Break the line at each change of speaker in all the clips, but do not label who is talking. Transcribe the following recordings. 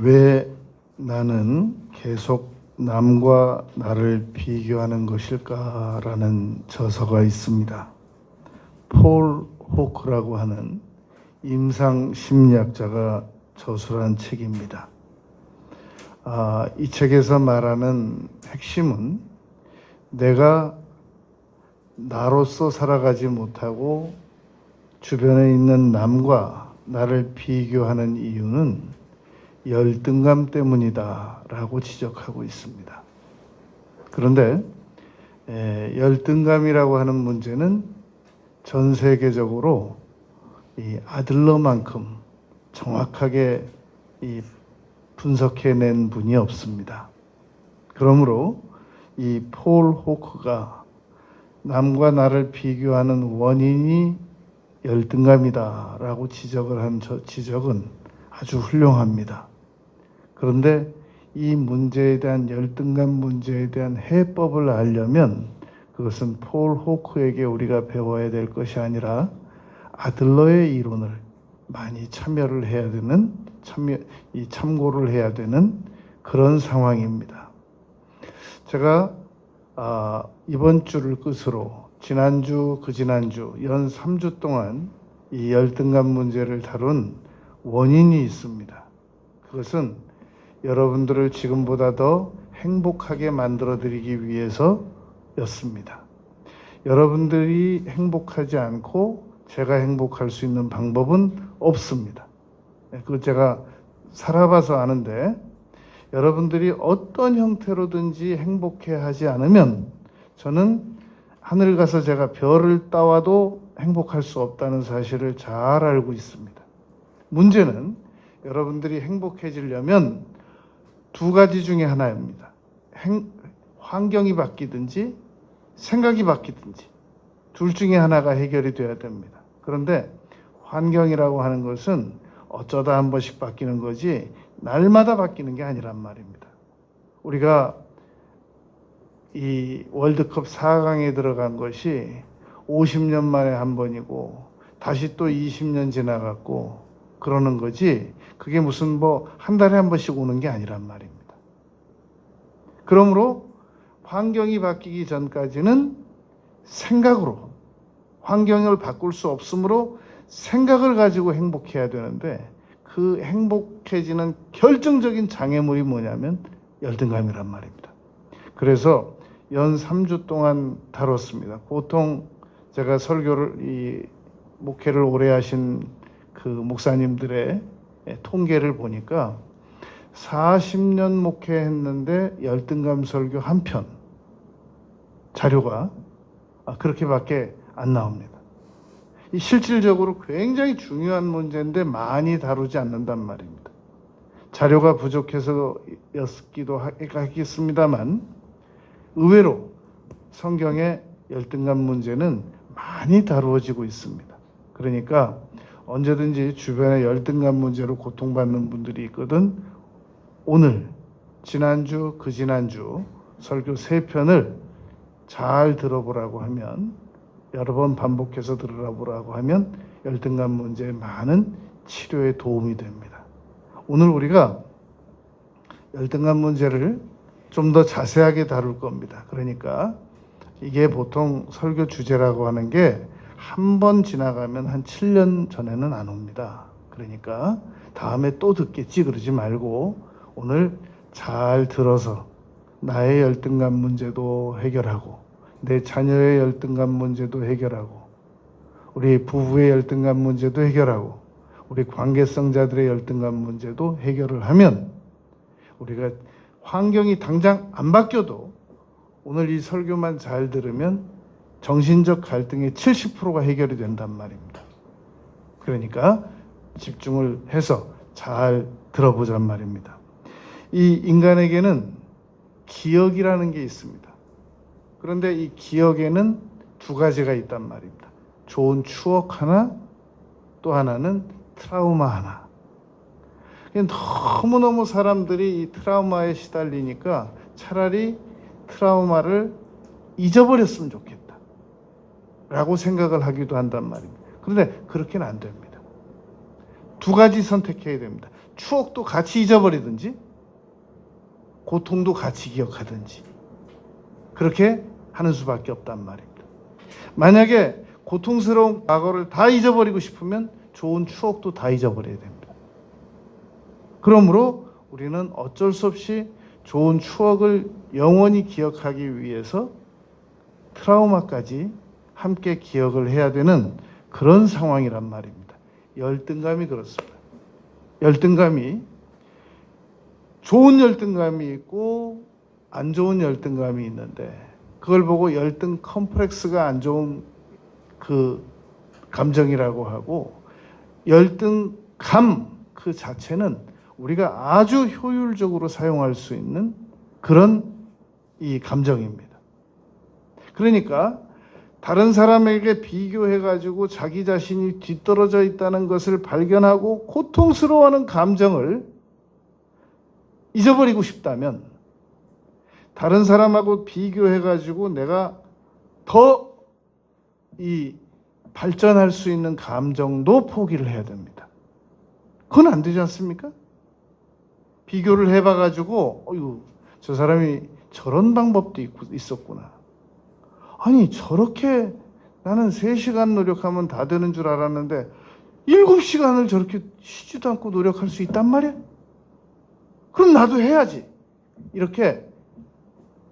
왜 나는 계속 남과 나를 비교하는 것일까라는 저서가 있습니다. 폴 호크라고 하는 임상 심리학자가 저술한 책입니다. 이 책에서 말하는 핵심은 내가 나로서 살아가지 못하고 주변에 있는 남과 나를 비교하는 이유는 열등감 때문이다 라고 지적하고 있습니다. 그런데 열등감이라고 하는 문제는 전 세계적으로 이 아들러만큼 정확하게 분석해낸 분이 없습니다. 그러므로 이 폴 호크가 남과 나를 비교하는 원인이 열등감이다 라고 지적을 한 저 지적은 아주 훌륭합니다. 그런데 이 문제에 대한 열등감 문제에 대한 해법을 알려면 그것은 폴 호크에게 우리가 배워야 될 것이 아니라 아들러의 이론을 많이 참고를 해야 되는 그런 상황입니다. 제가 이번 주를 끝으로 지난주, 그지난주 연 3주 동안 이 열등감 문제를 다룬 원인이 있습니다. 그것은 여러분들을 지금보다 더 행복하게 만들어드리기 위해서였습니다. 여러분들이 행복하지 않고 제가 행복할 수 있는 방법은 없습니다. 그거 제가 살아봐서 아는데 여러분들이 어떤 형태로든지 행복해 하지 않으면 저는 하늘 가서 제가 별을 따와도 행복할 수 없다는 사실을 잘 알고 있습니다. 문제는 여러분들이 행복해지려면 두 가지 중에 하나입니다. 환경이 바뀌든지 생각이 바뀌든지 둘 중에 하나가 해결이 돼야 됩니다. 그런데 환경이라고 하는 것은 어쩌다 한 번씩 바뀌는 거지 날마다 바뀌는 게 아니란 말입니다. 우리가 이 월드컵 4강에 들어간 것이 50년 만에 한 번이고 다시 또 20년 지나갔고 그러는 거지 그게 무슨 한 달에 한 번씩 오는 게 아니란 말입니다. 그러므로 환경이 바뀌기 전까지는 생각으로 환경을 바꿀 수 없으므로 생각을 가지고 행복해야 되는데 그 행복해지는 결정적인 장애물이 뭐냐면 열등감이란 말입니다. 그래서 연 3주 동안 다뤘습니다. 보통 제가 목회를 오래 하신 그 목사님들의 통계를 보니까 40년 목회했는데 열등감 설교 한 편 자료가 그렇게밖에 안 나옵니다. 이 실질적으로 굉장히 중요한 문제인데 많이 다루지 않는단 말입니다. 자료가 부족해서였기도 하겠습니다만 의외로 성경의 열등감 문제는 많이 다루어지고 있습니다. 그러니까 언제든지 주변에 열등감 문제로 고통받는 분들이 있거든 오늘, 지난주, 그지난주 설교 3편을 잘 들어보라고 하면 여러 번 반복해서 들어보라고 하면 열등감 문제의 많은 치료에 도움이 됩니다. 오늘 우리가 열등감 문제를 좀 더 자세하게 다룰 겁니다. 그러니까 이게 보통 설교 주제라고 하는 게 한 번 지나가면 한 7년 전에는 안 옵니다. 그러니까 다음에 또 듣겠지 그러지 말고 오늘 잘 들어서 나의 열등감 문제도 해결하고 내 자녀의 열등감 문제도 해결하고 우리 부부의 열등감 문제도 해결하고 우리 관계성자들의 열등감 문제도 해결을 하면 우리가 환경이 당장 안 바뀌어도 오늘 이 설교만 잘 들으면 정신적 갈등의 70%가 해결이 된단 말입니다. 그러니까 집중을 해서 잘 들어보란 말입니다. 이 인간에게는 기억이라는 게 있습니다. 그런데 이 기억에는 두 가지가 있단 말입니다. 좋은 추억 하나, 또 하나는 트라우마 하나. 너무너무 사람들이 이 트라우마에 시달리니까 차라리 트라우마를 잊어버렸으면 좋겠다 라고 생각을 하기도 한단 말입니다. 그런데 그렇게는 안 됩니다. 두 가지 선택해야 됩니다. 추억도 같이 잊어버리든지 고통도 같이 기억하든지 그렇게 하는 수밖에 없단 말입니다. 만약에 고통스러운 과거를 다 잊어버리고 싶으면 좋은 추억도 다 잊어버려야 됩니다. 그러므로 우리는 어쩔 수 없이 좋은 추억을 영원히 기억하기 위해서 트라우마까지 함께 기억을 해야 되는 그런 상황이란 말입니다. 열등감이 그렇습니다. 열등감이 좋은 열등감이 있고 안 좋은 열등감이 있는데 그걸 보고 열등 컴플렉스가 안 좋은 그 감정이라고 하고 열등감 그 자체는 우리가 아주 효율적으로 사용할 수 있는 그런 이 감정입니다. 그러니까 다른 사람에게 비교해가지고 자기 자신이 뒤떨어져 있다는 것을 발견하고 고통스러워하는 감정을 잊어버리고 싶다면 다른 사람하고 비교해가지고 내가 더 이 발전할 수 있는 감정도 포기를 해야 됩니다. 그건 안 되지 않습니까? 비교를 해봐가지고 어휴 저 사람이 저런 방법도 있었구나. 아니 저렇게 나는 3시간 노력하면 다 되는 줄 알았는데 7시간을 저렇게 쉬지도 않고 노력할 수 있단 말이야? 그럼 나도 해야지. 이렇게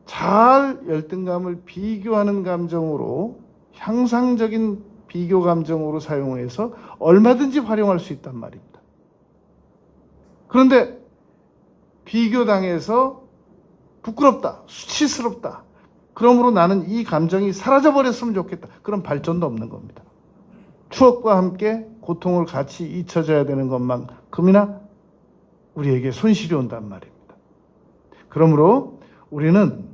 잘 열등감을 비교하는 감정으로 향상적인 비교 감정으로 사용해서 얼마든지 활용할 수 있단 말입니다. 그런데 비교당해서 부끄럽다, 수치스럽다. 그러므로 나는 이 감정이 사라져버렸으면 좋겠다. 그런 발전도 없는 겁니다. 추억과 함께 고통을 같이 잊혀져야 되는 것만큼이나 우리에게 손실이 온단 말입니다. 그러므로 우리는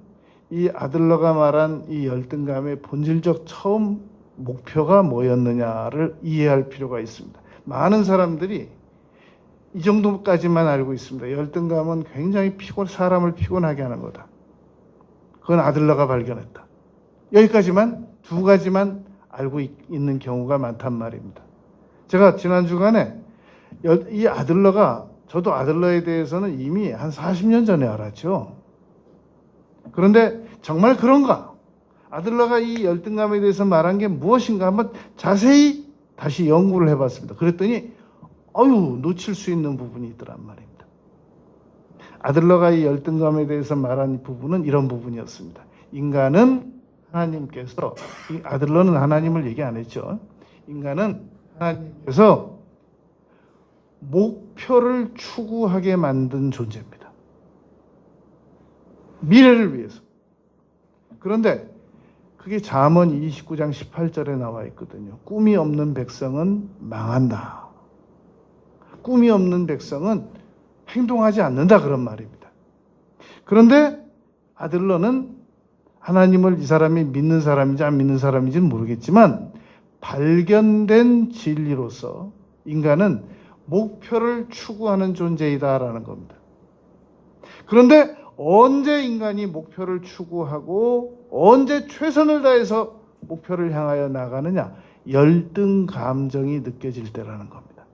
이 아들러가 말한 이 열등감의 본질적 처음 목표가 뭐였느냐를 이해할 필요가 있습니다. 많은 사람들이 이 정도까지만 알고 있습니다. 열등감은 굉장히 사람을 피곤하게 하는 거다. 그건 아들러가 발견했다. 여기까지만 두 가지만 알고 있는 경우가 많단 말입니다. 제가 지난 주간에 이 아들러가 저도 아들러에 대해서는 이미 한 40년 전에 알았죠. 그런데 정말 그런가? 아들러가 이 열등감에 대해서 말한 게 무엇인가 한번 자세히 다시 연구를 해봤습니다. 그랬더니 놓칠 수 있는 부분이 있더란 말입니다. 아들러가 이 열등감에 대해서 말한 부분은 이런 부분이었습니다. 인간은 하나님께서, 아들러는 하나님을 얘기 안 했죠. 인간은 하나님께서 목표를 추구하게 만든 존재입니다. 미래를 위해서. 그런데 그게 잠언 29장 18절에 나와 있거든요. 꿈이 없는 백성은 망한다. 꿈이 없는 백성은 행동하지 않는다 그런 말입니다. 그런데 아들러는 하나님을 이 사람이 믿는 사람인지 안 믿는 사람인지는 모르겠지만 발견된 진리로서 인간은 목표를 추구하는 존재이다라는 겁니다. 그런데 언제 인간이 목표를 추구하고 언제 최선을 다해서 목표를 향하여 나가느냐? 열등 감정이 느껴질 때라는 겁니다.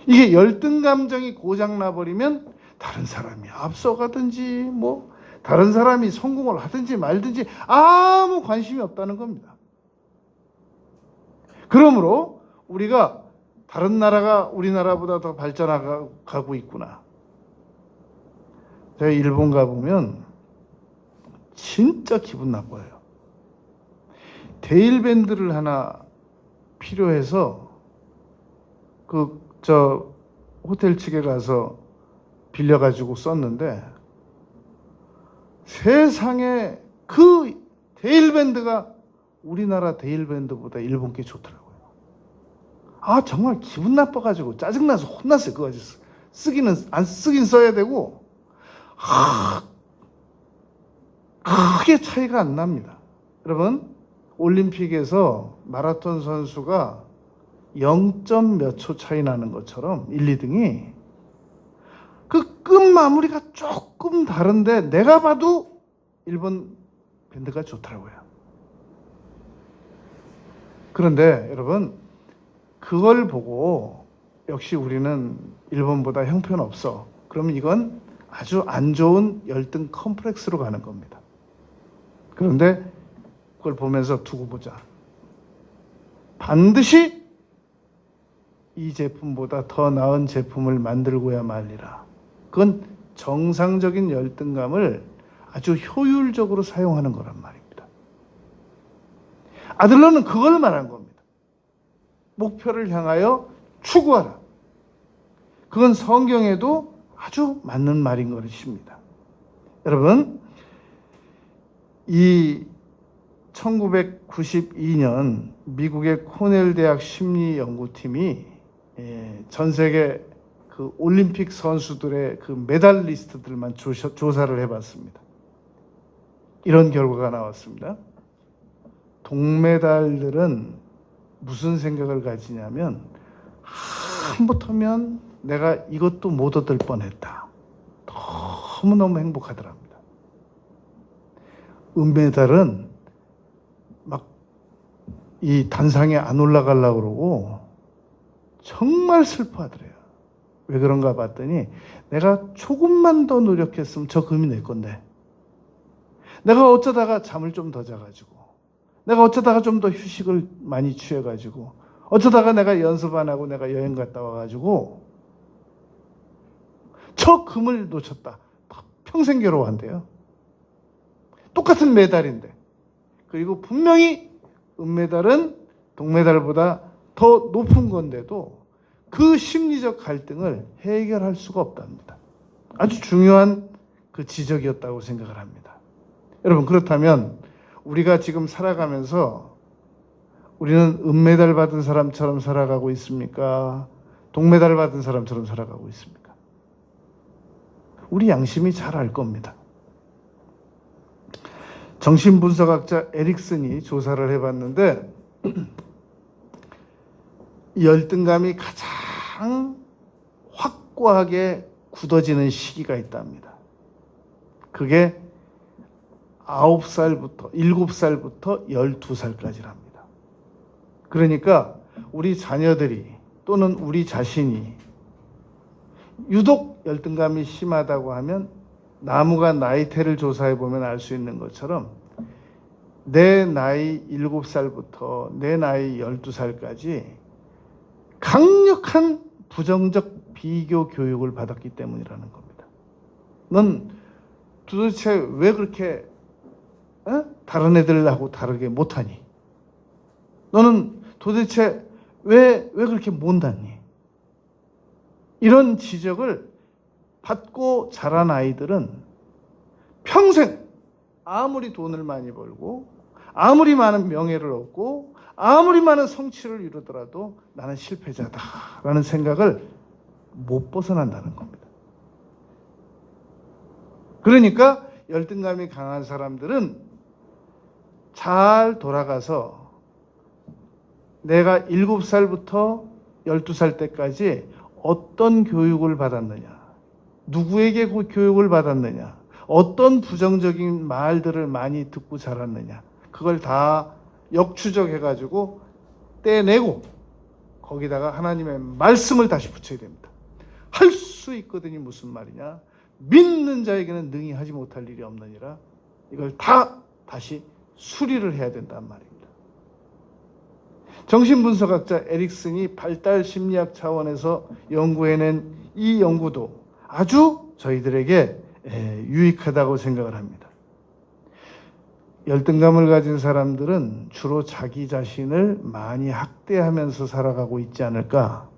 이게 열등 감정이 고장 나버리면 다른 사람이 앞서가든지 다른 사람이 성공을 하든지 말든지 아무 관심이 없다는 겁니다. 그러므로 우리가 다른 나라가 우리나라보다 더 발전하고 있구나. 제가 일본 가보면 진짜 기분 나빠요. 데일밴드를 하나 필요해서 호텔 측에 가서 빌려가지고 썼는데 세상에 그 데일밴드가 우리나라 데일밴드보다 일본 게 좋더라고요. 정말 기분 나빠가지고 짜증나서 혼났어요. 그거 안 쓰긴 써야 되고 크게 차이가 안 납니다. 여러분 올림픽에서 마라톤 선수가 0. 몇 초 차이 나는 것처럼 1, 2등이 그 끝 마무리가 조금 다른데 내가 봐도 일본 밴드가 좋더라고요. 그런데 여러분 그걸 보고 역시 우리는 일본보다 형편없어. 그러면 이건 아주 안 좋은 열등 컴플렉스로 가는 겁니다. 그런데 그걸 보면서 두고 보자. 반드시 이 제품보다 더 나은 제품을 만들고야 말리라. 그건 정상적인 열등감을 아주 효율적으로 사용하는 거란 말입니다. 아들러는 그걸 말한 겁니다. 목표를 향하여 추구하라. 그건 성경에도 아주 맞는 말인 것입니다. 여러분, 이 1992년 미국의 코넬 대학 심리 연구팀이 전 세계 그 올림픽 선수들의 그 메달리스트들만 조사를 해봤습니다. 이런 결과가 나왔습니다. 동메달들은 무슨 생각을 가지냐면, 한부터면 내가 이것도 못 얻을 뻔했다. 너무너무 행복하더랍니다. 은메달은 막 이 단상에 안 올라가려고 그러고 정말 슬퍼하더래요. 왜 그런가 봤더니, 내가 조금만 더 노력했으면 저 금이 내 건데, 내가 어쩌다가 잠을 좀 더 자가지고, 내가 어쩌다가 좀 더 휴식을 많이 취해가지고, 어쩌다가 내가 연습 안 하고 내가 여행 갔다 와가지고 저 금을 놓쳤다. 평생 괴로워한대요. 똑같은 메달인데. 그리고 분명히 은메달은 동메달보다 더 높은 건데도 그 심리적 갈등을 해결할 수가 없답니다. 아주 중요한 그 지적이었다고 생각을 합니다. 여러분, 그렇다면 우리가 지금 살아가면서 우리는 은메달 받은 사람처럼 살아가고 있습니까? 동메달 받은 사람처럼 살아가고 있습니까? 우리 양심이 잘 알 겁니다. 정신분석학자 에릭슨이 조사를 해봤는데, 이 열등감이 가장 확고하게 굳어지는 시기가 있답니다. 그게 7살부터 12살까지랍니다. 그러니까 우리 자녀들이 또는 우리 자신이 유독 열등감이 심하다고 하면, 나무가 나이테를 조사해 보면 알 수 있는 것처럼 내 나이 7살부터 내 나이 12살까지 강력한 부정적 비교 교육을 받았기 때문이라는 겁니다. 넌 도대체 왜 그렇게 다른 애들하고 다르게 못하니? 너는 도대체 왜 그렇게 못났니? 이런 지적을 받고 자란 아이들은 평생 아무리 돈을 많이 벌고 아무리 많은 명예를 얻고 아무리 많은 성취를 이루더라도 나는 실패자다라는 생각을 못 벗어난다는 겁니다. 그러니까 열등감이 강한 사람들은 잘 돌아가서 내가 7살부터 12살 때까지 어떤 교육을 받았느냐, 누구에게 그 교육을 받았느냐, 어떤 부정적인 말들을 많이 듣고 자랐느냐, 그걸 다 역추적해가지고 떼내고 거기다가 하나님의 말씀을 다시 붙여야 됩니다. 할 수 있거든이 무슨 말이냐, 믿는 자에게는 능히 하지 못할 일이 없느니라. 이걸 다 다시 수리를 해야 된단 말입니다. 정신분석학자 에릭슨이 발달 심리학 차원에서 연구해낸 이 연구도 아주 저희들에게 유익하다고 생각을 합니다. 열등감을 가진 사람들은 주로 자기 자신을 많이 학대하면서 살아가고 있지 않을까.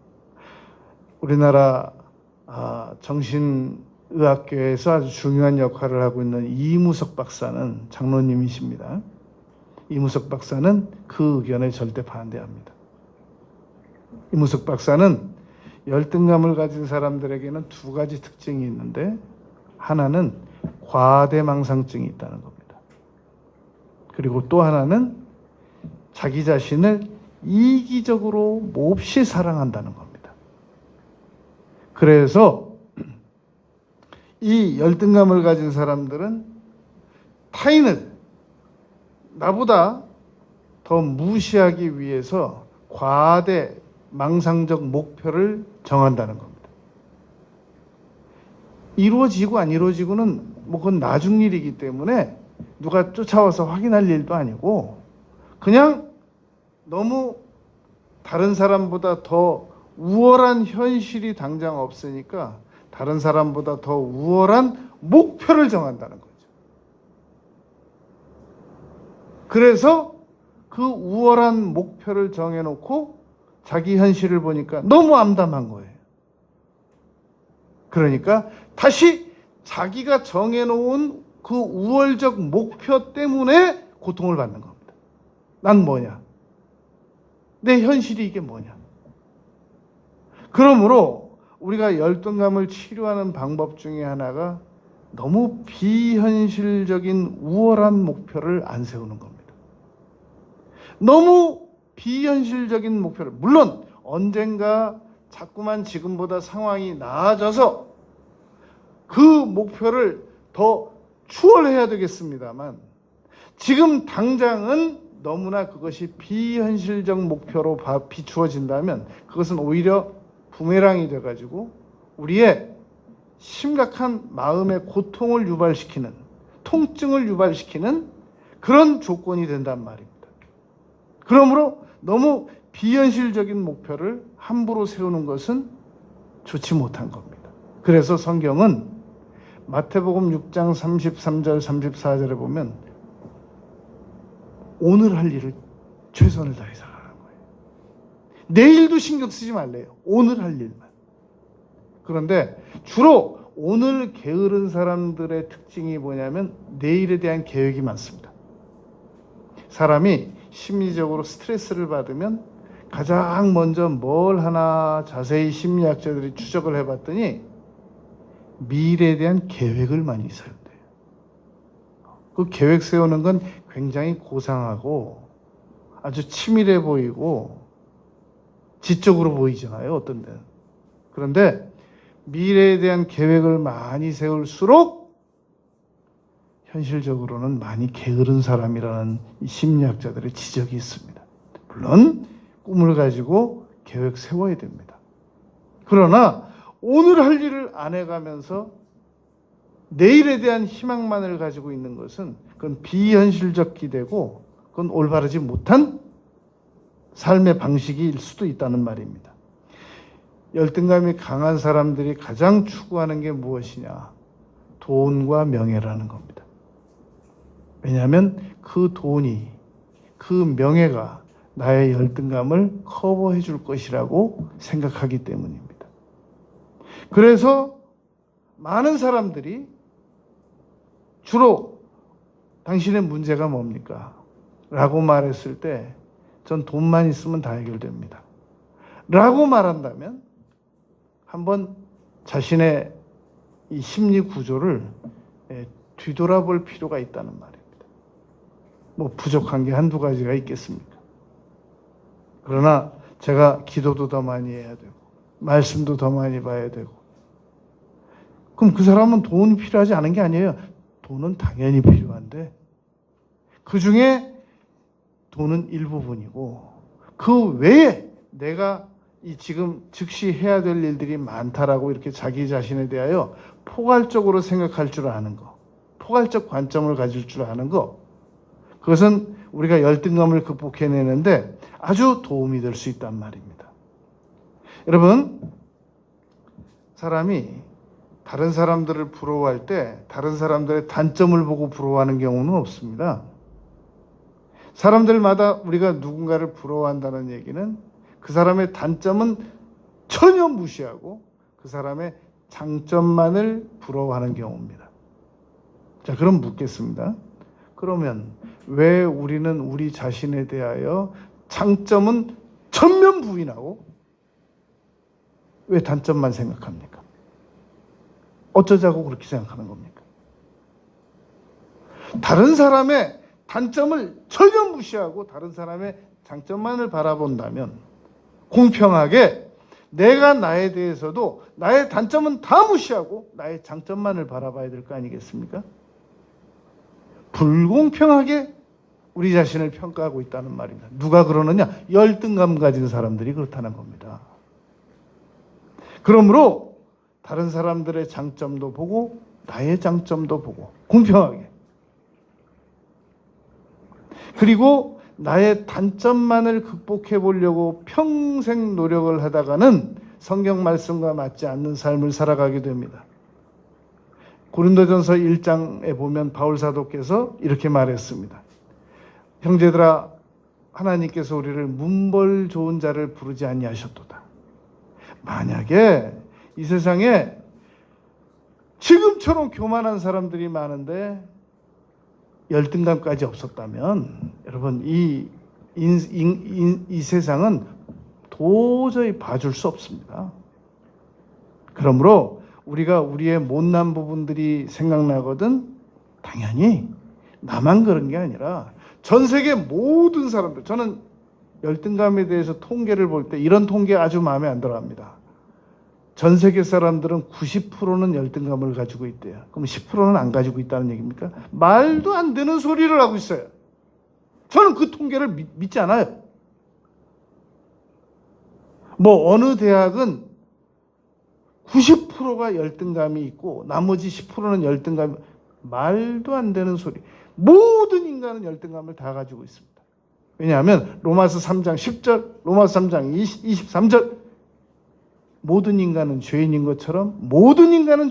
우리나라 정신의학계에서 아주 중요한 역할을 하고 있는 이무석 박사는 장로님이십니다. 이무석 박사는 그 의견에 절대 반대합니다. 이무석 박사는 열등감을 가진 사람들에게는 두 가지 특징이 있는데, 하나는 과대망상증이 있다는 겁니다. 그리고 또 하나는 자기 자신을 이기적으로 몹시 사랑한다는 겁니다. 그래서 이 열등감을 가진 사람들은 타인을 나보다 더 무시하기 위해서 과대 망상적 목표를 정한다는 겁니다. 이루어지고 안 이루어지고는 뭐 그건 나중 일이기 때문에 누가 쫓아와서 확인할 일도 아니고 그냥 너무 다른 사람보다 더 우월한 현실이 당장 없으니까 다른 사람보다 더 우월한 목표를 정한다는 거죠. 그래서 그 우월한 목표를 정해놓고 자기 현실을 보니까 너무 암담한 거예요. 그러니까 다시 자기가 정해놓은 그 우월적 목표 때문에 고통을 받는 겁니다. 난 뭐냐? 내 현실이 이게 뭐냐? 그러므로 우리가 열등감을 치료하는 방법 중에 하나가 너무 비현실적인 우월한 목표를 안 세우는 겁니다. 너무 비현실적인 목표를, 물론 언젠가 자꾸만 지금보다 상황이 나아져서 그 목표를 더 추월해야 되겠습니다만 지금 당장은 너무나 그것이 비현실적 목표로 비추어진다면 그것은 오히려 부메랑이 돼가지고 우리의 심각한 마음의 고통을 유발시키는, 통증을 유발시키는 그런 조건이 된단 말입니다. 그러므로 너무 비현실적인 목표를 함부로 세우는 것은 좋지 못한 겁니다. 그래서 성경은 마태복음 6장 33절 34절에 보면 오늘 할 일을 최선을 다해서 하라는 거예요. 내일도 신경 쓰지 말래요. 오늘 할 일만. 그런데 주로 오늘 게으른 사람들의 특징이 뭐냐면 내일에 대한 계획이 많습니다. 사람이 심리적으로 스트레스를 받으면 가장 먼저 뭘 하나 자세히 심리학자들이 추적을 해봤더니 미래에 대한 계획을 많이 세워야 돼요. 그 계획 세우는 건 굉장히 고상하고 아주 치밀해 보이고 지적으로 보이잖아요, 어떤 데는. 그런데 미래에 대한 계획을 많이 세울수록 현실적으로는 많이 게으른 사람이라는 심리학자들의 지적이 있습니다. 물론 꿈을 가지고 계획 세워야 됩니다. 그러나 오늘 할 일을 안 해가면서 내일에 대한 희망만을 가지고 있는 것은 그건 비현실적 기대고 그건 올바르지 못한 삶의 방식일 수도 있다는 말입니다. 열등감이 강한 사람들이 가장 추구하는 게 무엇이냐? 돈과 명예라는 겁니다. 왜냐하면 그 돈이, 그 명예가 나의 열등감을 커버해 줄 것이라고 생각하기 때문입니다. 그래서 많은 사람들이 주로 당신의 문제가 뭡니까? 라고 말했을 때 전 돈만 있으면 다 해결됩니다. 라고 말한다면 한번 자신의 이 심리 구조를 뒤돌아볼 필요가 있다는 말입니다. 뭐 부족한 게 한두 가지가 있겠습니까? 그러나 제가 기도도 더 많이 해야 되고 말씀도 더 많이 봐야 되고 그럼 그 사람은 돈이 필요하지 않은 게 아니에요. 돈은 당연히 필요한데 그 중에 돈은 일부분이고 그 외에 내가 이 지금 즉시 해야 될 일들이 많다라고 이렇게 자기 자신에 대하여 포괄적으로 생각할 줄 아는 거, 포괄적 관점을 가질 줄 아는 거, 그것은 우리가 열등감을 극복해내는데 아주 도움이 될 수 있단 말입니다. 여러분, 사람이 다른 사람들을 부러워할 때 다른 사람들의 단점을 보고 부러워하는 경우는 없습니다. 사람들마다 우리가 누군가를 부러워한다는 얘기는 그 사람의 단점은 전혀 무시하고 그 사람의 장점만을 부러워하는 경우입니다. 자, 그럼 묻겠습니다. 그러면 왜 우리는 우리 자신에 대하여 장점은 전면 부인하고 왜 단점만 생각합니까? 어쩌자고 그렇게 생각하는 겁니까? 다른 사람의 단점을 전혀 무시하고 다른 사람의 장점만을 바라본다면 공평하게 내가 나에 대해서도 나의 단점은 다 무시하고 나의 장점만을 바라봐야 될 거 아니겠습니까? 불공평하게 우리 자신을 평가하고 있다는 말입니다. 누가 그러느냐? 열등감 가진 사람들이 그렇다는 겁니다. 그러므로 다른 사람들의 장점도 보고 나의 장점도 보고 공평하게, 그리고 나의 단점만을 극복해 보려고 평생 노력을 하다가는 성경 말씀과 맞지 않는 삶을 살아가게 됩니다. 고린도전서 1장에 보면 바울 사도께서 이렇게 말했습니다. 형제들아, 하나님께서 우리를 문벌 좋은 자를 부르지 아니하셨도다. 만약에 이 세상에 지금처럼 교만한 사람들이 많은데 열등감까지 없었다면 여러분 이 세상은 도저히 봐줄 수 없습니다. 그러므로 우리가 우리의 못난 부분들이 생각나거든 당연히 나만 그런 게 아니라 전 세계 모든 사람들, 저는 열등감에 대해서 통계를 볼 때 이런 통계 아주 마음에 안 들어합니다. 전 세계 사람들은 90%는 열등감을 가지고 있대요. 그럼 10%는 안 가지고 있다는 얘기입니까? 말도 안 되는 소리를 하고 있어요. 저는 그 통계를 믿지 않아요. 뭐 어느 대학은 90%가 열등감이 있고 나머지 10%는 열등감이, 말도 안 되는 소리. 모든 인간은 열등감을 다 가지고 있습니다. 왜냐하면 로마서 3장 10절, 로마서 3장 23절, 모든 인간은 죄인인 것처럼 모든 인간은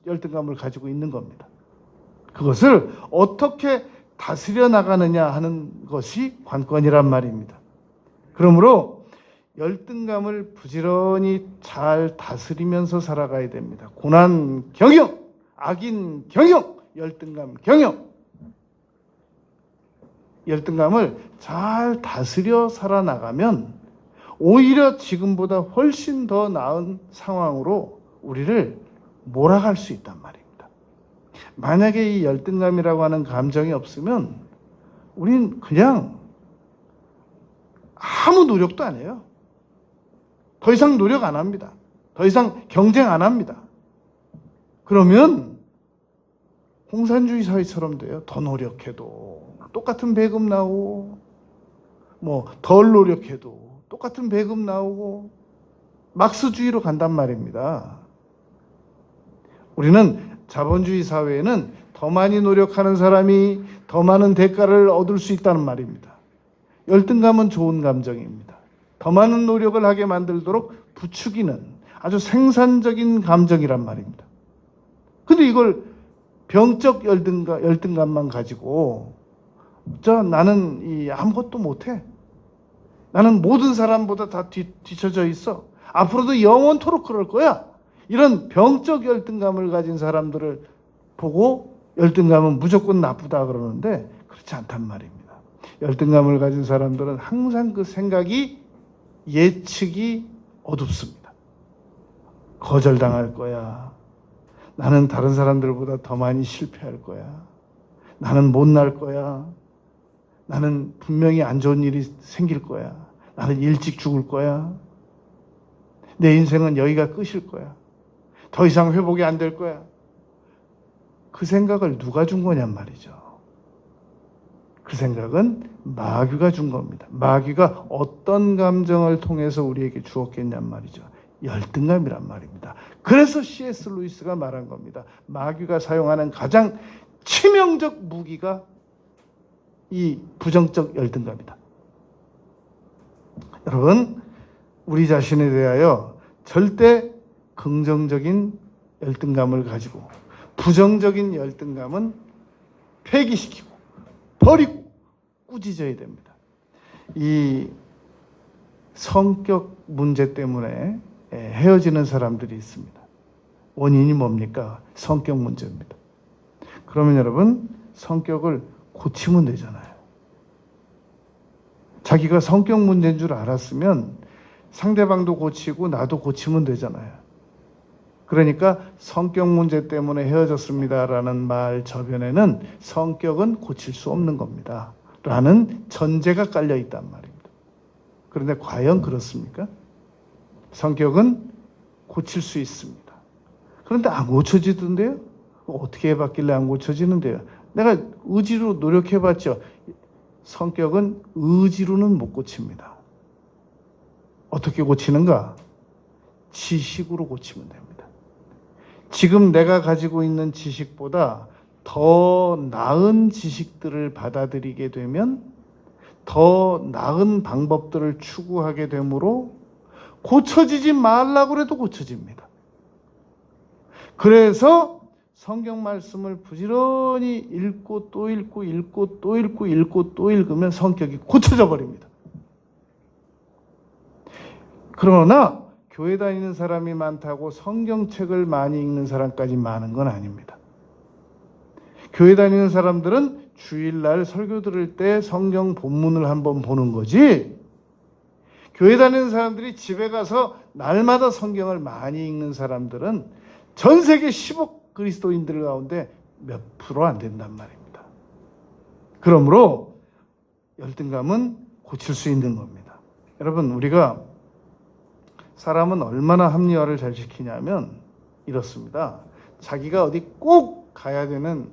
열등감을 가지고 있는 겁니다. 그것을 어떻게 다스려 나가느냐 하는 것이 관건이란 말입니다. 그러므로 열등감을 부지런히 잘 다스리면서 살아가야 됩니다. 고난 경영, 악인 경영, 열등감 경영. 열등감을 잘 다스려 살아나가면 오히려 지금보다 훨씬 더 나은 상황으로 우리를 몰아갈 수 있단 말입니다. 만약에 이 열등감이라고 하는 감정이 없으면 우린 그냥 아무 노력도 안 해요. 더 이상 노력 안 합니다. 더 이상 경쟁 안 합니다. 그러면 공산주의 사회처럼 돼요. 더 노력해도 똑같은 배급 나오고, 뭐 덜 노력해도 똑같은 배급 나오고, 막스주의로 간단 말입니다. 우리는 자본주의 사회에는 더 많이 노력하는 사람이 더 많은 대가를 얻을 수 있다는 말입니다. 열등감은 좋은 감정입니다. 더 많은 노력을 하게 만들도록 부추기는 아주 생산적인 감정이란 말입니다. 근데 이걸 병적 열등감만 가지고 나는 아무것도 못해, 나는 모든 사람보다 다 뒤처져 있어, 앞으로도 영원토록 그럴 거야, 이런 병적 열등감을 가진 사람들을 보고 열등감은 무조건 나쁘다 그러는데 그렇지 않단 말입니다. 열등감을 가진 사람들은 항상 그 생각이, 예측이 어둡습니다. 거절당할 거야, 나는 다른 사람들보다 더 많이 실패할 거야, 나는 못날 거야, 나는 분명히 안 좋은 일이 생길 거야, 나는 일찍 죽을 거야, 내 인생은 여기가 끝일 거야, 더 이상 회복이 안 될 거야. 그 생각을 누가 준 거냔 말이죠. 그 생각은 마귀가 준 겁니다. 마귀가 어떤 감정을 통해서 우리에게 주었겠냔 말이죠. 열등감이란 말입니다. 그래서 C.S. 루이스가 말한 겁니다. 마귀가 사용하는 가장 치명적 무기가 이 부정적 열등감이다. 여러분, 우리 자신에 대하여 절대 긍정적인 열등감을 가지고 부정적인 열등감은 폐기시키고 버리고 꾸짖어야 됩니다. 이 성격 문제 때문에 헤어지는 사람들이 있습니다. 원인이 뭡니까? 성격 문제입니다. 그러면 여러분, 성격을 고치면 되잖아요. 자기가 성격 문제인 줄 알았으면 상대방도 고치고 나도 고치면 되잖아요. 그러니까 성격 문제 때문에 헤어졌습니다라는 말 저변에는 성격은 고칠 수 없는 겁니다 라는 전제가 깔려 있단 말입니다. 그런데 과연 그렇습니까? 성격은 고칠 수 있습니다. 그런데 안 고쳐지던데요? 어떻게 해봤길래 안 고쳐지는데요? 내가 의지로 노력해봤죠. 성격은 의지로는 못 고칩니다. 어떻게 고치는가? 지식으로 고치면 됩니다. 지금 내가 가지고 있는 지식보다 더 나은 지식들을 받아들이게 되면 더 나은 방법들을 추구하게 되므로 고쳐지지 말라고 해도 고쳐집니다. 그래서 성경 말씀을 부지런히 읽고 또 읽고 읽고 또 읽고 읽고 또 읽으면 성격이 고쳐져 버립니다. 그러나 교회 다니는 사람이 많다고 성경책을 많이 읽는 사람까지 많은 건 아닙니다. 교회 다니는 사람들은 주일날 설교 들을 때 성경 본문을 한번 보는 거지, 교회 다니는 사람들이 집에 가서 날마다 성경을 많이 읽는 사람들은 전 세계 10억 그리스도인들 가운데 몇 프로 안 된단 말입니다. 그러므로 열등감은 고칠 수 있는 겁니다. 여러분, 우리가 사람은 얼마나 합리화를 잘 시키냐면 이렇습니다. 자기가 어디 꼭 가야 되는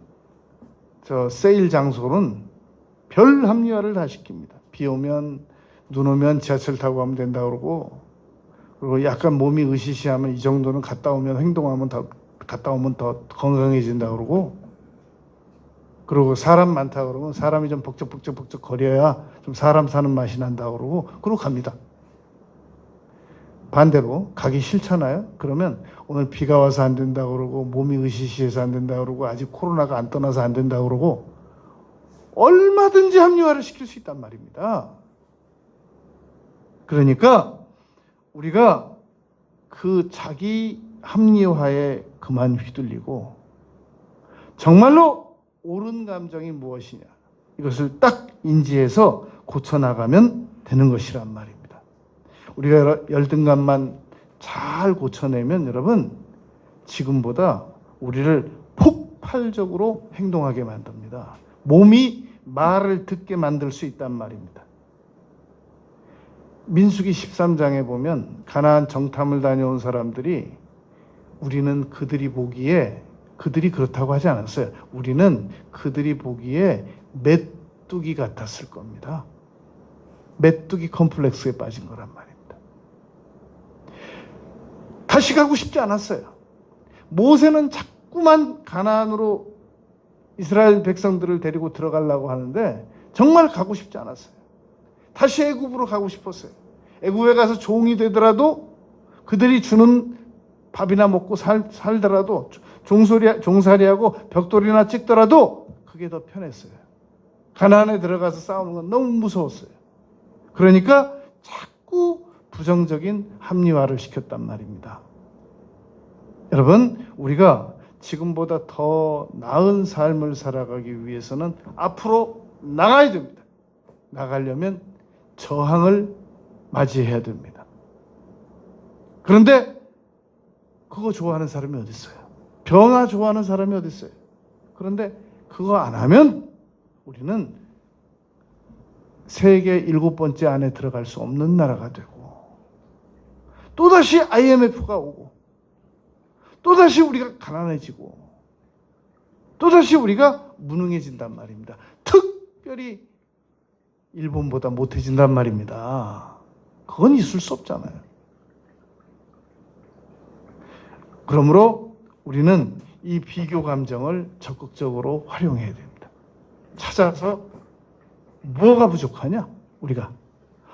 세일 장소는 별 합리화를 다 시킵니다. 비 오면, 눈 오면 지하철 타고 가면 된다 그러고, 그리고 약간 몸이 으시시하면 이 정도는 갔다 오면 갔다 오면 더 건강해진다 그러고, 그리고 사람 많다 그러면 사람이 좀 벅적벅적 거려야 좀 사람 사는 맛이 난다 그러고, 그러고 갑니다. 반대로 가기 싫잖아요. 그러면 오늘 비가 와서 안 된다 그러고, 몸이 으시시해서 안 된다 그러고, 아직 코로나가 안 떠나서 안 된다 그러고, 얼마든지 합리화를 시킬 수 있단 말입니다. 그러니까 우리가 그 자기 합리화에 그만 휘둘리고 정말로 옳은 감정이 무엇이냐, 이것을 딱 인지해서 고쳐나가면 되는 것이란 말입니다. 우리가 열등감만 잘 고쳐내면 여러분, 지금보다 우리를 폭발적으로 행동하게 만듭니다. 몸이 말을 듣게 만들 수 있단 말입니다. 민수기 13장에 보면 가나안 정탐을 다녀온 사람들이, 우리는 그들이 보기에, 그들이 그렇다고 하지 않았어요. 우리는 그들이 보기에 메뚜기 같았을 겁니다. 메뚜기 컴플렉스에 빠진 거란 말입니다. 다시 가고 싶지 않았어요. 모세는 자꾸만 가나안으로 이스라엘 백성들을 데리고 들어가려고 하는데 정말 가고 싶지 않았어요. 다시 애굽으로 가고 싶었어요. 애굽에 가서 종이 되더라도, 그들이 주는 밥이나 먹고 살더라도, 종살이하고 벽돌이나 찍더라도 그게 더 편했어요. 가나안에 들어가서 싸우는 건 너무 무서웠어요. 그러니까 자꾸 부정적인 합리화를 시켰단 말입니다. 여러분, 우리가 지금보다 더 나은 삶을 살아가기 위해서는 앞으로 나가야 됩니다. 나가려면 저항을 맞이해야 됩니다. 그런데 그거 좋아하는 사람이 어디 있어요? 변화 좋아하는 사람이 어디 있어요? 그런데 그거 안 하면 우리는 세계 7번째 안에 들어갈 수 없는 나라가 되고, 또다시 IMF가 오고, 또다시 우리가 가난해지고, 또다시 우리가 무능해진단 말입니다. 특별히 일본보다 못해진단 말입니다. 그건 있을 수 없잖아요. 그러므로 우리는 이 비교 감정을 적극적으로 활용해야 됩니다. 찾아서 뭐가 부족하냐? 우리가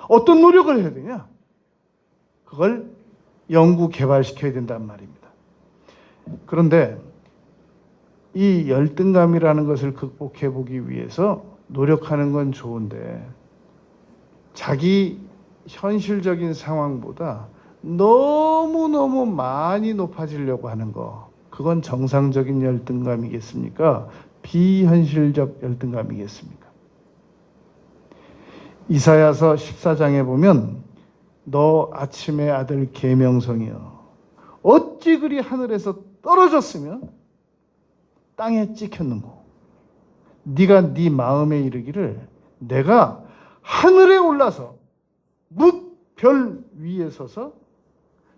어떤 노력을 해야 되냐? 그걸 연구 개발시켜야 된단 말입니다. 그런데 이 열등감이라는 것을 극복해 보기 위해서 노력하는 건 좋은데, 자기 현실적인 상황보다 너무너무 많이 높아지려고 하는 거, 그건 정상적인 열등감이겠습니까? 비현실적 열등감이겠습니까? 이사야서 14장에 보면, 너 아침의 아들 계명성이여, 어찌 그리 하늘에서 떨어졌으면 땅에 찍혔는고, 네가 네 마음에 이르기를 내가 하늘에 올라서 뭇 별 위에 서서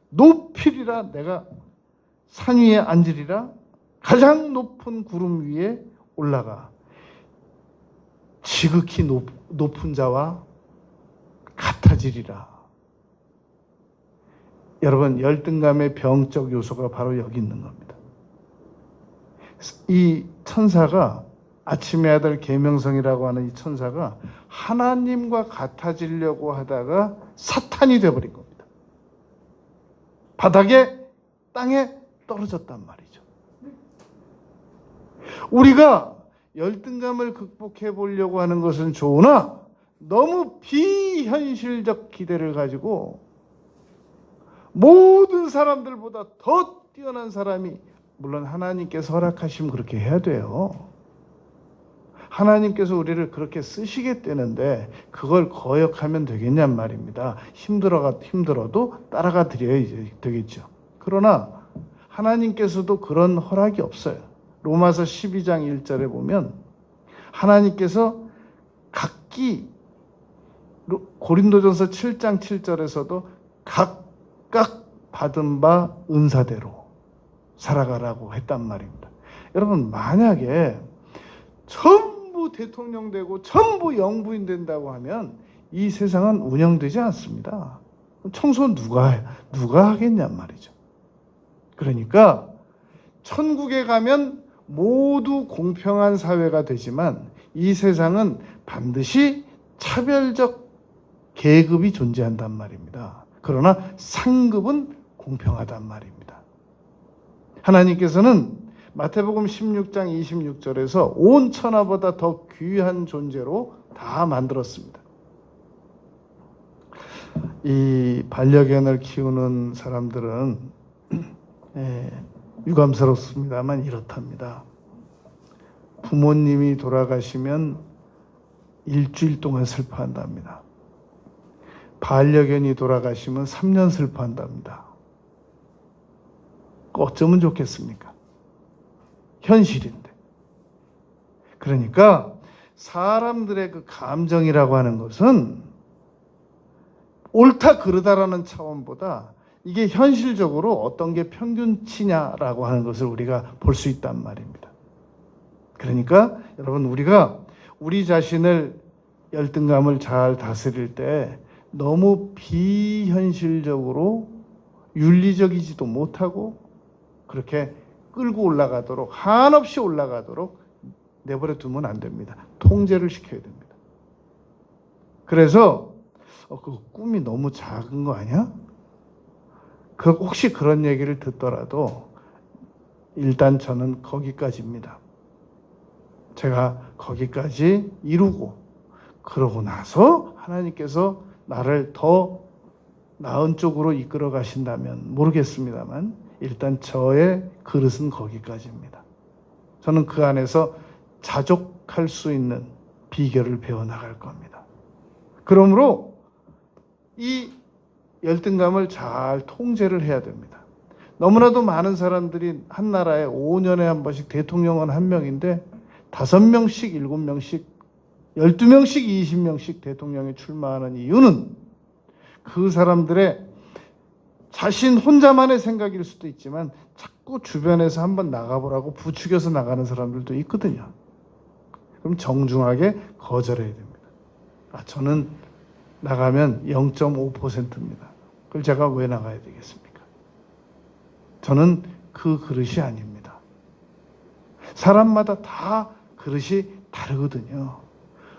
높이리라, 내가 산 위에 앉으리라, 가장 높은 구름 위에 올라가 지극히 높은 자와 같아지리라. 여러분, 열등감의 병적 요소가 바로 여기 있는 겁니다. 이 천사가, 아침의 아들 계명성이라고 하는 이 천사가 하나님과 같아지려고 하다가 사탄이 되어버린 겁니다. 바닥에, 땅에 떨어졌단 말이죠. 우리가 열등감을 극복해 보려고 하는 것은 좋으나 너무 비현실적 기대를 가지고 모든 사람들보다 더 뛰어난 사람이, 물론 하나님께서 허락하시면 그렇게 해야 돼요. 하나님께서 우리를 그렇게 쓰시겠다는데 그걸 거역하면 되겠냔 말입니다. 힘들어도 따라가 드려야 되겠죠. 그러나 하나님께서도 그런 허락이 없어요. 로마서 12장 1절에 보면 하나님께서 각기, 고린도전서 7장 7절에서도 각각 받은 바 은사대로 살아가라고 했단 말입니다. 여러분, 만약에 전부 대통령 되고 전부 영부인 된다고 하면 이 세상은 운영되지 않습니다. 청소 누가 하겠냔 말이죠. 그러니까 천국에 가면 모두 공평한 사회가 되지만 이 세상은 반드시 차별적 계급이 존재한단 말입니다. 그러나 상급은 공평하단 말입니다. 하나님께서는 마태복음 16장 26절에서 온 천하보다 더 귀한 존재로 다 만들었습니다. 이 반려견을 키우는 사람들은 유감스럽습니다만 이렇답니다. 부모님이 돌아가시면 일주일 동안 슬퍼한답니다. 반려견이 돌아가시면 3년 슬퍼한답니다. 어쩌면 좋겠습니까? 현실인데. 그러니까 사람들의 그 감정이라고 하는 것은 옳다 그르다라는 차원보다 이게 현실적으로 어떤 게 평균치냐라고 하는 것을 우리가 볼 수 있단 말입니다. 그러니까 여러분, 우리가 우리 자신을, 열등감을 잘 다스릴 때 너무 비현실적으로 윤리적이지도 못하고 그렇게 끌고 올라가도록, 한없이 올라가도록 내버려 두면 안 됩니다. 통제를 시켜야 됩니다. 그래서 그 꿈이 너무 작은 거 아니야? 혹시 그런 얘기를 듣더라도 일단 저는 거기까지입니다. 제가 거기까지 이루고 그러고 나서 하나님께서 나를 더 나은 쪽으로 이끌어 가신다면 모르겠습니다만 일단 저의 그릇은 거기까지입니다. 저는 그 안에서 자족할 수 있는 비결을 배워나갈 겁니다. 그러므로 이 열등감을 잘 통제를 해야 됩니다. 너무나도 많은 사람들이 한 나라에 5년에 한 번씩, 대통령은 한 명인데 5명씩, 7명씩, 12명씩, 20명씩 대통령이 출마하는 이유는 그 사람들의 자신 혼자만의 생각일 수도 있지만 자꾸 주변에서 한번 나가보라고 부추겨서 나가는 사람들도 있거든요. 그럼 정중하게 거절해야 됩니다. 저는 나가면 0.5%입니다. 그걸 제가 왜 나가야 되겠습니까? 저는 그 그릇이 아닙니다. 사람마다 다 그릇이 다르거든요.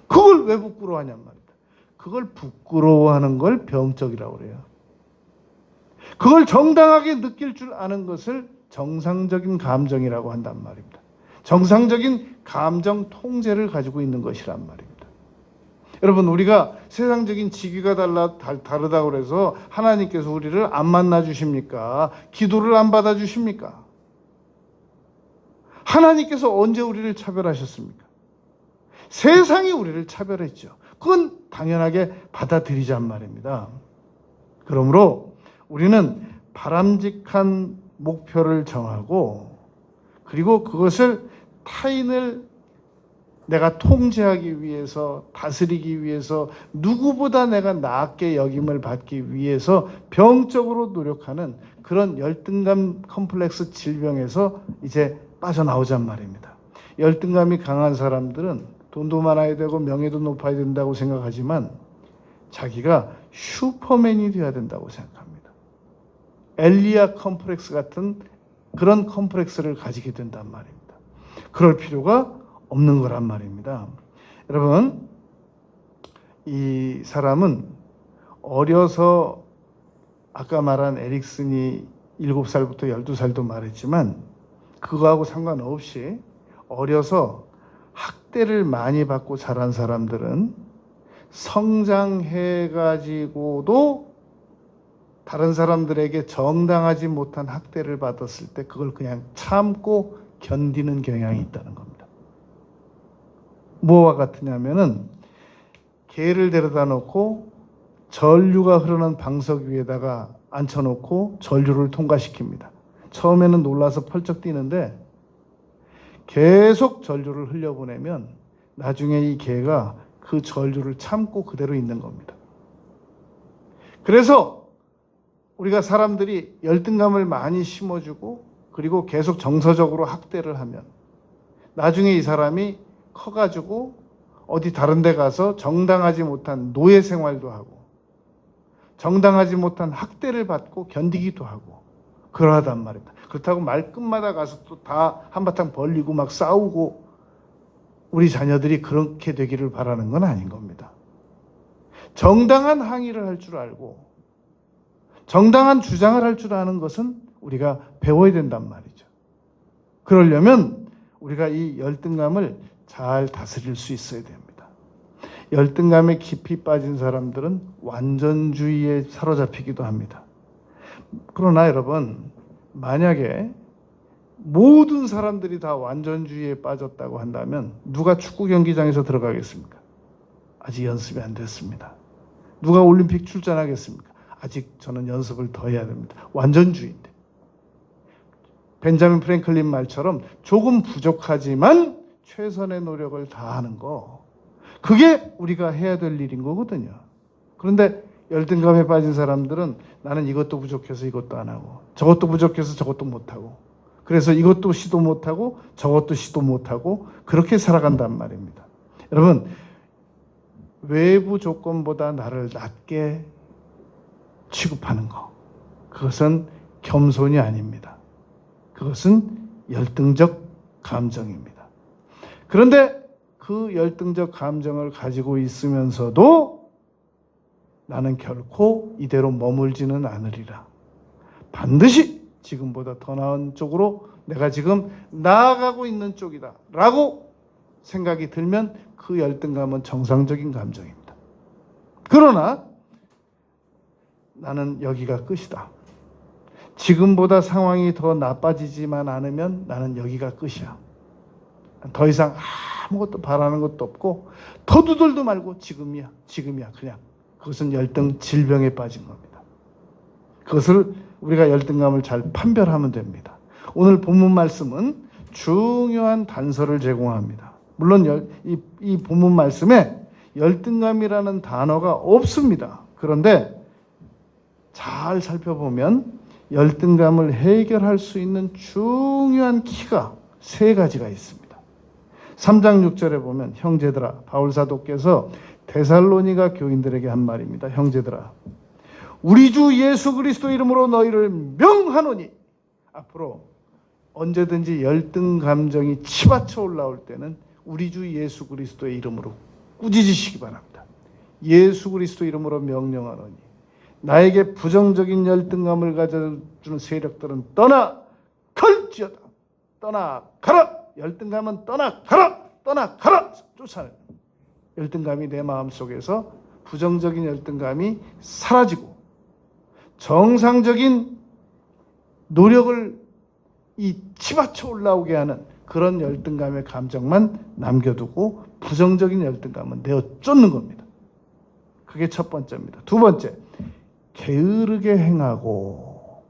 그걸 왜 부끄러워하냔 말입니다. 그걸 부끄러워하는 걸 병적이라고 그래요. 그걸 정당하게 느낄 줄 아는 것을 정상적인 감정이라고 한단 말입니다. 정상적인 감정 통제를 가지고 있는 것이란 말입니다. 여러분, 우리가 세상적인 직위가 다르다고 해서 하나님께서 우리를 안 만나 주십니까? 기도를 안 받아 주십니까? 하나님께서 언제 우리를 차별하셨습니까? 세상이 우리를 차별했죠. 그건 당연하게 받아들이자는 말입니다. 그러므로 우리는 바람직한 목표를 정하고 그리고 그것을 타인을 내가 통제하기 위해서, 다스리기 위해서, 누구보다 내가 낫게 여김을 받기 위해서 병적으로 노력하는 그런 열등감 컴플렉스 질병에서 이제 빠져나오잔 말입니다. 열등감이 강한 사람들은 돈도 많아야 되고 명예도 높아야 된다고 생각하지만 자기가 슈퍼맨이 되어야 된다고 생각합니다. 엘리야 컴플렉스 같은 그런 컴플렉스를 가지게 된단 말입니다. 그럴 필요가 없는 거란 말입니다. 여러분, 이 사람은 어려서 아까 말한 에릭슨이 7살부터 12살도 말했지만 그거하고 상관없이 어려서 학대를 많이 받고 자란 사람들은 성장해가지고도 다른 사람들에게 정당하지 못한 학대를 받았을 때 그걸 그냥 참고 견디는 경향이 있다는 겁니다. 뭐와 같으냐면은 개를 데려다 놓고 전류가 흐르는 방석 위에다가 앉혀놓고 전류를 통과시킵니다. 처음에는 놀라서 펄쩍 뛰는데 계속 전류를 흘려보내면 나중에 이 개가 그 전류를 참고 그대로 있는 겁니다. 그래서 우리가 사람들이 열등감을 많이 심어주고 그리고 계속 정서적으로 학대를 하면 나중에 이 사람이 커가지고 어디 다른 데 가서 정당하지 못한 노예 생활도 하고 정당하지 못한 학대를 받고 견디기도 하고 그러하단 말입니다. 그렇다고 말끝마다 가서 또 다 한바탕 벌리고 막 싸우고 우리 자녀들이 그렇게 되기를 바라는 건 아닌 겁니다. 정당한 항의를 할 줄 알고 정당한 주장을 할 줄 아는 것은 우리가 배워야 된단 말이죠. 그러려면 우리가 이 열등감을 잘 다스릴 수 있어야 됩니다. 열등감에 깊이 빠진 사람들은 완전주의에 사로잡히기도 합니다. 그러나 여러분, 만약에 모든 사람들이 다 완전주의에 빠졌다고 한다면 누가 축구 경기장에서 들어가겠습니까? 아직 연습이 안 됐습니다. 누가 올림픽 출전하겠습니까? 아직 저는 연습을 더 해야 됩니다. 완전주의인데. 벤자민 프랭클린 말처럼 조금 부족하지만 최선의 노력을 다하는 거, 그게 우리가 해야 될 일인 거거든요. 그런데 열등감에 빠진 사람들은 나는 이것도 부족해서 이것도 안 하고 저것도 부족해서 저것도 못하고 그래서 이것도 시도 못하고 저것도 시도 못하고 그렇게 살아간단 말입니다. 여러분, 외부 조건보다 나를 낮게 취급하는 거, 그것은 겸손이 아닙니다. 그것은 열등적 감정입니다. 그런데 그 열등적 감정을 가지고 있으면서도 나는 결코 이대로 머물지는 않으리라. 반드시 지금보다 더 나은 쪽으로 내가 지금 나아가고 있는 쪽이다 라고 생각이 들면 그 열등감은 정상적인 감정입니다. 그러나 나는 여기가 끝이다. 지금보다 상황이 더 나빠지지만 않으면 나는 여기가 끝이야. 더 이상 아무것도 바라는 것도 없고 터두들도 말고 지금이야 그냥. 그것은 열등 질병에 빠진 겁니다. 그것을 우리가 열등감을 잘 판별하면 됩니다. 오늘 본문 말씀은 중요한 단서를 제공합니다. 물론 이 본문 말씀에 열등감이라는 단어가 없습니다. 그런데 잘 살펴보면 열등감을 해결할 수 있는 중요한 키가 3가지가 있습니다. 3장 6절에 보면 형제들아, 바울 사도께서 데살로니가 교인들에게 한 말입니다. 형제들아, 우리 주 예수 그리스도 이름으로 너희를 명하노니. 앞으로 언제든지 열등 감정이 치받쳐 올라올 때는 우리 주 예수 그리스도의 이름으로 꾸짖으시기 바랍니다. 예수 그리스도 이름으로 명령하노니 나에게 부정적인 열등감을 가져주는 세력들은 떠나갈지어다. 떠나가라. 열등감은 떠나가라. 떠나가라. 쫓아내는. 열등감이 내 마음속에서 부정적인 열등감이 사라지고 정상적인 노력을 이 치받쳐 올라오게 하는 그런 열등감의 감정만 남겨두고 부정적인 열등감은 내어 쫓는 겁니다. 그게 첫 번째입니다. 두 번째, 게으르게 행하고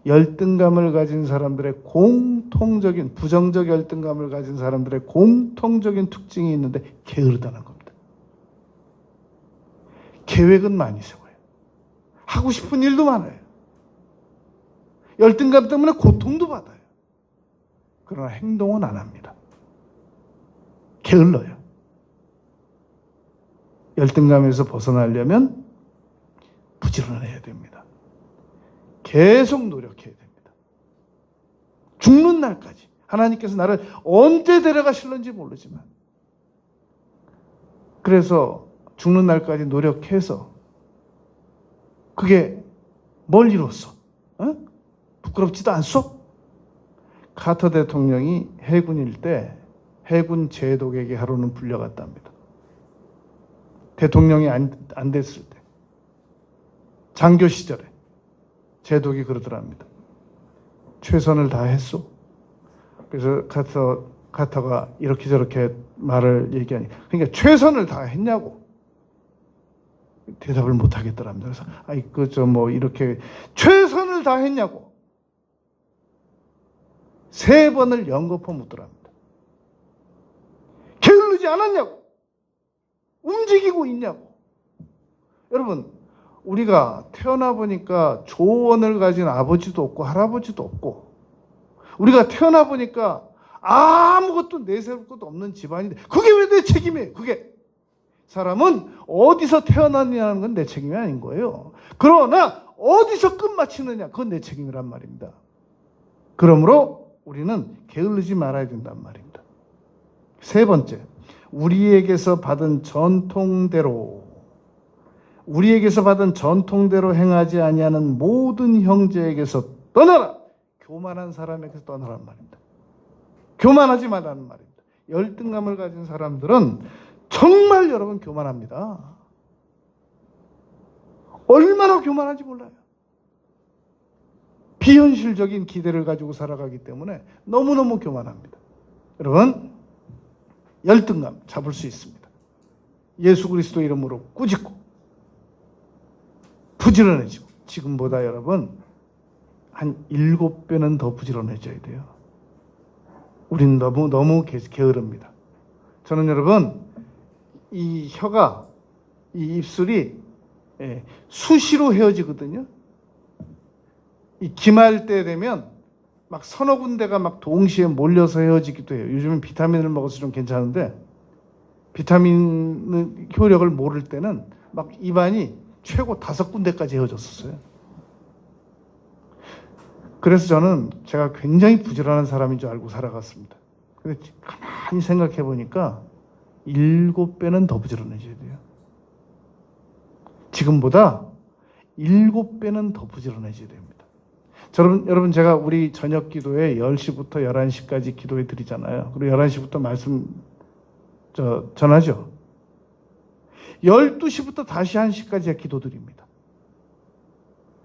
열등감을 가진 사람들의 공통적인, 부정적 열등감을 가진 사람들의 공통적인 특징이 있는데 게으르다는 겁니다. 계획은 많이 세워요. 하고 싶은 일도 많아요. 열등감 때문에 고통도 받아요. 그러나 행동은 안 합니다. 게을러요. 열등감에서 벗어나려면 부지런해야 됩니다. 계속 노력해야 됩니다. 죽는 날까지. 하나님께서 나를 언제 데려가실는지 모르지만 그래서 죽는 날까지 노력해서 그게 뭘 이뤘어? 부끄럽지도 않소? 카터 대통령이 해군일 때 해군 제독에게 하루는 불려갔답니다. 대통령이 안 됐을 때 장교 시절에 제독이 그러더랍니다. 최선을 다했소? 그래서 카터가 이렇게 저렇게 말을 얘기하니 그러니까 최선을 다했냐고 대답을 못 하겠더랍니다. 그래서 이렇게 최선을 다했냐고 3번을 연거푸 묻더랍니다. 게을르지 않았냐고 움직이고 있냐고. 여러분 우리가 태어나 보니까 조언을 가진 아버지도 없고 할아버지도 없고 우리가 태어나 보니까 아무것도 내세울 것도 없는 집안인데 그게 왜 내 책임이에요? 그게 사람은 어디서 태어났냐는 건 내 책임이 아닌 거예요. 그러나 어디서 끝마치느냐 그건 내 책임이란 말입니다. 그러므로 우리는 게을르지 말아야 된단 말입니다. 3번째, 우리에게서 받은 전통대로 행하지 아니하는 모든 형제에게서 떠나라. 교만한 사람에게서 떠나란 말입니다. 교만하지 말라는 말입니다. 열등감을 가진 사람들은 정말 여러분 교만합니다. 얼마나 교만한지 몰라요. 비현실적인 기대를 가지고 살아가기 때문에 너무너무 교만합니다. 여러분 열등감 잡을 수 있습니다. 예수 그리스도 이름으로 꾸짖고 부지런해지고 지금보다 여러분 한 7배는 더 부지런해져야 돼요. 우린 너무 게으릅니다. 저는 여러분 이 혀가 이 입술이 수시로 헤어지거든요. 이 기말 때 되면 막 서너 군데가 막 동시에 몰려서 헤어지기도 해요. 요즘은 비타민을 먹어서 좀 괜찮은데 비타민 효력을 모를 때는 막 입안이 최고 5군데까지 헤어졌었어요. 그래서 저는 제가 굉장히 부지런한 사람인 줄 알고 살아갔습니다. 근데 가만히 생각해 보니까 7배는 더 부지런해져야 돼요. 지금보다 7배는 더 부지런해져야 됩니다. 여러분 제가 우리 저녁 기도에 10시부터 11시까지 기도해 드리잖아요. 그리고 11시부터 말씀 전하죠. 12시부터 다시 1시까지 기도 드립니다.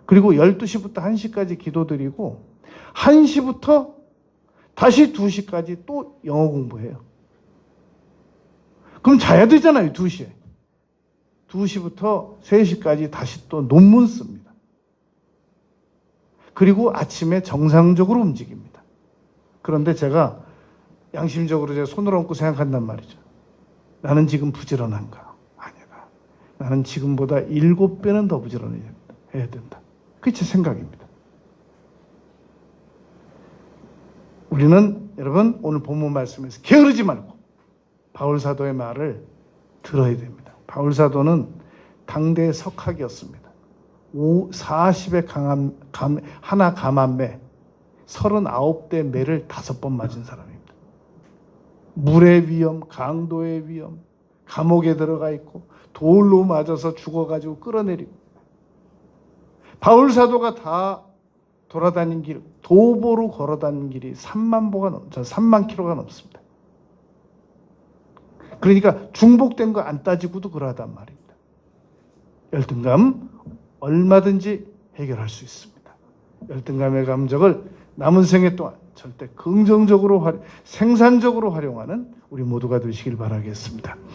그리고 12시부터 1시까지 기도 드리고 1시부터 다시 2시까지 또 영어 공부해요. 그럼 자야 되잖아요. 2시에. 2시부터 3시까지 다시 또 논문 씁니다. 그리고 아침에 정상적으로 움직입니다. 그런데 제가 양심적으로 제가 손을 얹고 생각한단 말이죠. 나는 지금 부지런한가? 아니다. 나는 지금보다 7배는 더 부지런해야 된다. 그게 제 생각입니다. 우리는 여러분 오늘 본문 말씀에서 게으르지 말고 바울 사도의 말을 들어야 됩니다. 바울 사도는 당대의 석학이었습니다. 40에 하나 감한 매 39대 매를 5번 맞은 사람입니다. 물의 위험, 강도의 위험, 감옥에 들어가 있고 돌로 맞아서 죽어가지고 끌어내리고 바울 사도가 다 돌아다닌 길, 도보로 걸어다닌 길이 3만 킬로가 넘습니다. 그러니까 중복된 거 안 따지고도 그러하단 말입니다. 열등감 얼마든지 해결할 수 있습니다. 열등감의 감정을 남은 생애 동안 절대 긍정적으로 생산적으로 활용하는 우리 모두가 되시길 바라겠습니다.